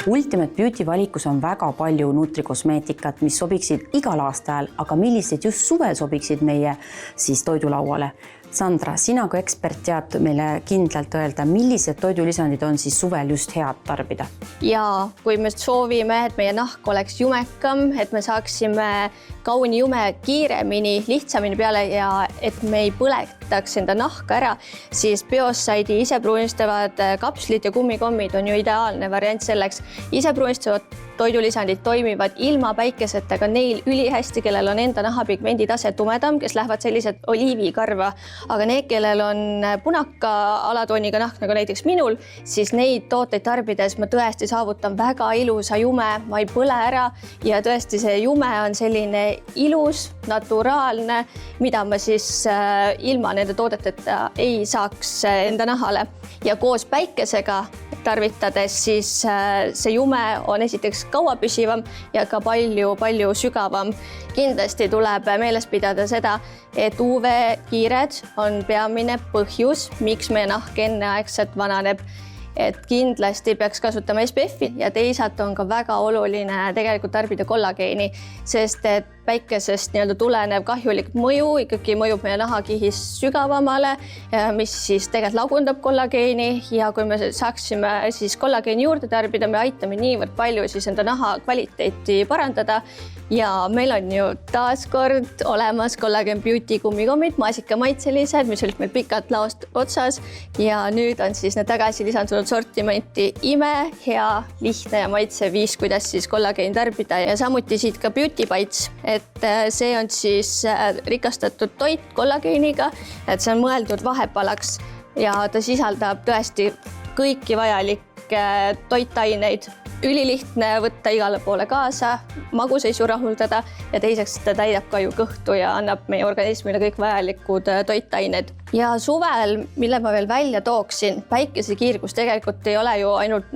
Ultimate Beauty valikus on väga palju nutrikosmeetikat, mis sobiksid igal aastaajal, aga millised just suvel sobiksid meie toidulauale. Sandra, sina kui ekspert tead meile kindlalt öelda, millised toidulisandid on suvel just head tarbida? Ja kui me soovime, et meie nahk oleks jumekam, et me saaksime kauni jume kiiremini, lihtsamini peale ja et me ei põletaks enda nahka ära, siis Biosside'i isepruunistavad kapslid ja kummikommid on ju ideaalne variant selleks. Isepruunistavad toidulisandid toimivad ilma päikeseta, aga neil ülihästi, kellel on enda nahapigmendi tase tumedam, kes lähevad sellised oliivikarva, aga need, kellel on punaka alatooniga nahk, nagu näiteks minul, siis neid tooteid tarbides ma tõesti saavutan väga ilusa jume, ma ei põle ära ja tõesti see jume on selline ilus, naturaalne, mida ma siis ilma nende toodeteta ei saaks enda nahale. Ja koos päikesega tarvitades siis see jume on esiteks kauapüsivam ja ka palju sügavam. Kindlasti tuleb meeles pidada seda, et UV-kiired on peamine põhjus, miks meie nahk enneaegselt vananeb. Et kindlasti peaks kasutama SPF-i ja teisalt on ka väga oluline tegelikult tarbida kollageeni, sest et päikesest tulenev kahjulik mõju ikkagi mõjub meie nahakihis sügavamale, mis siis tegelikult lagundab kollageeni ja kui me saaksime siis kollageeni juurde tarbida, me aitame niivõrd palju siis enda naha kvaliteeti parandada ja meil on ju taaskord olemas Collagen Beauty kummikommid, maasikamaitselised, mis olid meil pikalt laost otsas ja nüüd on siis need tagasi lisandunud sortimenti imehea, lihtne ja maitsev viis, kuidas siis kollageeni tarbida ja samuti siit ka Beauty Bites, et see on siis rikastatud toit kollageeniga, et see on mõeldud vahepalaks ja ta sisaldab tõesti kõiki vajalikke toitaineid. Ülilihtne võtta igale poole kaasa, maguseisu rahuldada ja teiseks ta täidab ka ju kõhtu ja annab meie organismile kõik vajalikud toitained. Ja suvel, mille ma veel välja tooksin, päikesekiirgus tegelikult ei ole ju ainult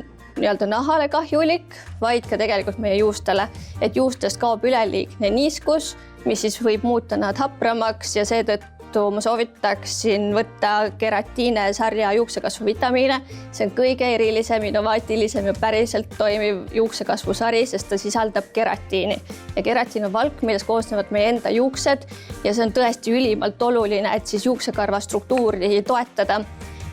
nahale kahjulik, vaid ka tegelikult meie juustele, et juustest kaob üleliigne niiskus, mis siis võib muuta nad hapramaks ja seetõttu ma soovitaksin võtta keratiine sarja juuksekasvu vitamiine. See on kõige erilisem, innovaatilisem ja päriselt toimiv juuksekasvusari, sest ta sisaldab keratiini. Ja keratiin on valk, millest koosnevad meie enda juuksed ja see on tõesti ülimalt oluline, et siis juuksekarva struktuuri toetada.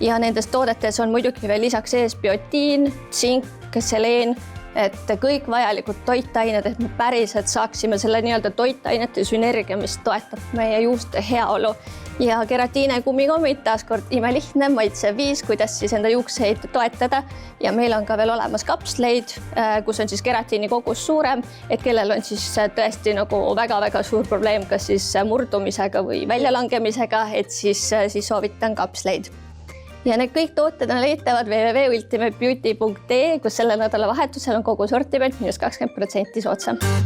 Ja nendes toodetes on muidugi veel lisaks ees biotiin, tsink, seleen, et kõik vajalikud toitained, et me päriselt saaksime selle toitainete sünergia, mis toetab meie juuste heaolu. Ja keratiine kummikommid taaskord imelihtne maitsev viis, kuidas siis enda juukseid toetada. Ja meil on ka veel olemas kapsleid, kus on siis keratiini kogus suurem, et kellel on siis tõesti väga-väga suur probleem, kas siis murdumisega või väljalangemisega, et siis soovitan kapsleid. Ja need kõik tooted on leitavad www.ultimatebeauty.ee, kus selle nädala vahetusel on kogu sortiment -20% soodsam.